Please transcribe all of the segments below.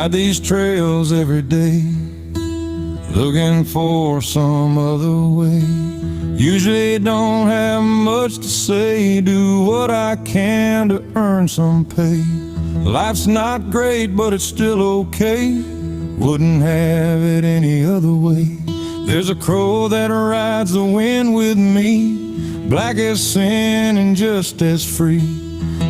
ride these trails every day, looking for some other way. Usually don't have much to say, do what I can to earn some pay. Life's not great, but it's still okay, wouldn't have it any other way. There's a crow that rides the wind with me, black as sin and just as free.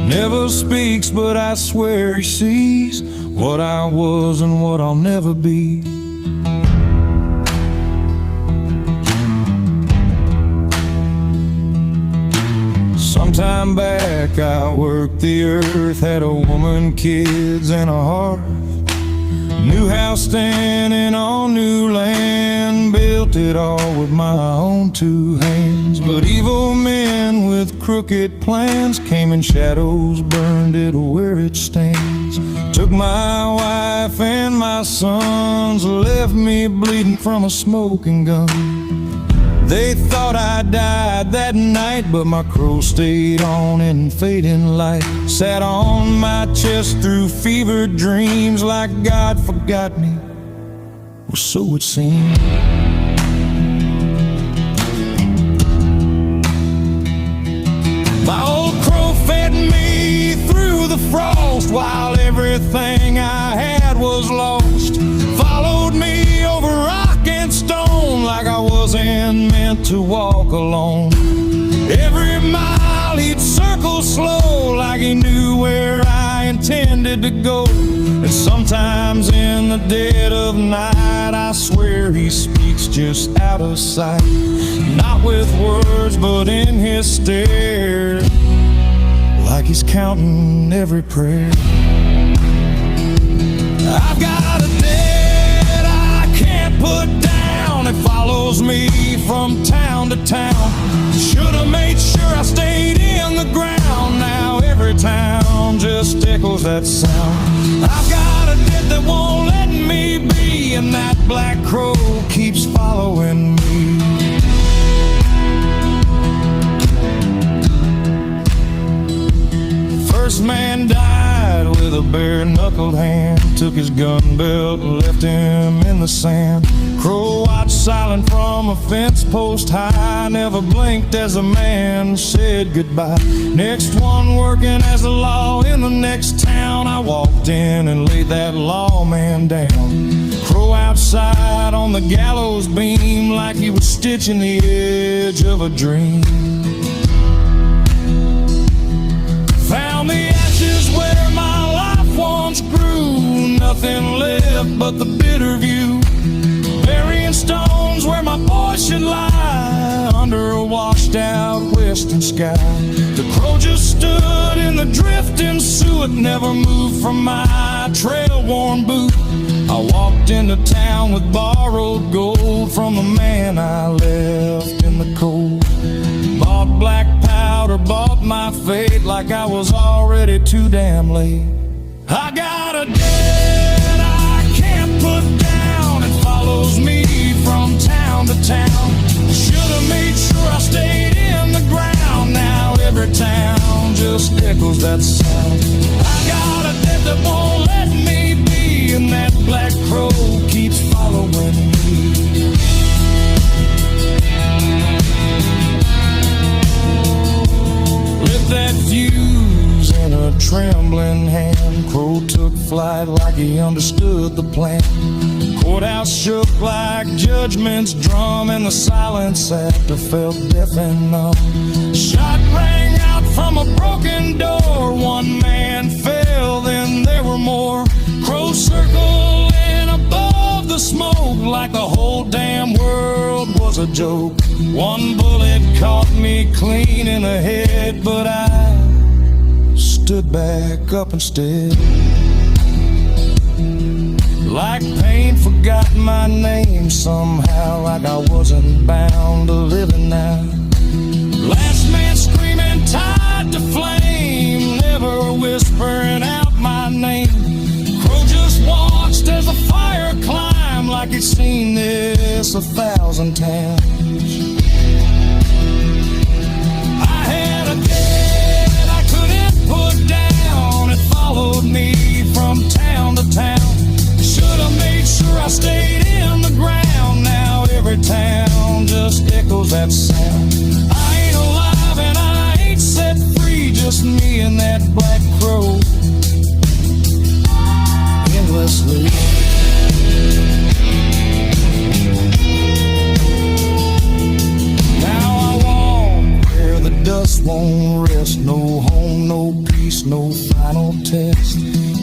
Never speaks, but I swear he sees what I was and what I'll never be. Sometime back I worked the earth, had a woman, kids, and a hearth. New house standing on new land, built it all with my own two hands. But evil men with crooked plans came in shadows, burned it where it stands. Took my wife and my sons, left me bleeding from a smoking gun. They thought I died that night, but my crow stayed on in fading light. Sat on my chest through fevered dreams, like God forgot me, well, so it seemed. My old crow fed me through the frost, while everything I had was lost. Followed me over rock and stone, like I wasn't meant to walk alone. Every mile he'd circle slow, like he knew where I intended to go. And sometimes in the dead of night, I swear he speaks just out of sight. Not with words, but in his stare, like he's counting every prayer. I've got a debt I can't put down, it follows me from town to town. Should've made sure I stayed in the ground, now every town just echoes that sound. I've got a debt that won't let me be, and that black crow keeps following me. First man died with a bare-knuckled hand, took his gun belt and left him in the sand. Crow watched silent from a fence post high, never blinked as the man said goodbye. Next one working as a law in the next town, I walked in and laid that lawman down. Crow outside on the gallows beam, like he was stitching the edge of a dream. Found the ashes where my life once grew, nothing left but the bitter view. Burying stones where my boy should lie, under a washed out western sky. The crow just stood in the drifting suet, never moved from my trail-worn boot. I walked into town with borrowed gold from the man I left in the cold. Bought black powder, bought my fate, like I was already too damn late. I got a debt I can't put down, it follows me from town to town. Should've made sure I stayed in the ground, now every town just echoes that sound. I got a debt that won't let me be, and that black crow keeps following me. Lit that fuse in a trembling hand, crow took flight like he understood the plan. Courthouse shook like judgment's drum, and the silence after felt deaf and numb. Shot rang out from a broken door, one man fell, then there were more. Crows circling above the smoke, like the whole damn world was a joke. One bullet caught me clean in the head, but I stood back up instead. Like pain forgot my name somehow, like I wasn't bound to living now. Last man screaming, tied to flame, never whispering out my name. Crow just watched as the fire climbed, like he'd seen this 1,000 times. I had a debt I couldn't put down, it followed me from town to town. I stayed in the ground. Now every town just echoes that sound. I ain't alive and I ain't set free, just me and that black crow endlessly. Now I walk where the dust won't rest. No home, no peace, no final test.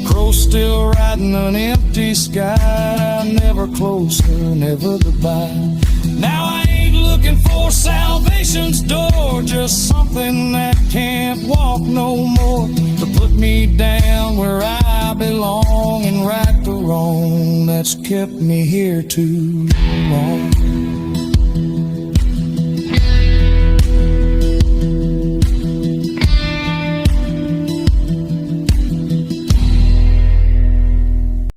Crow still riding an empty sky. Never closer, never goodbye. Now I ain't looking for salvation's door, just something that can't walk no more, to put me down where I belong and right the wrong that's kept me here too long.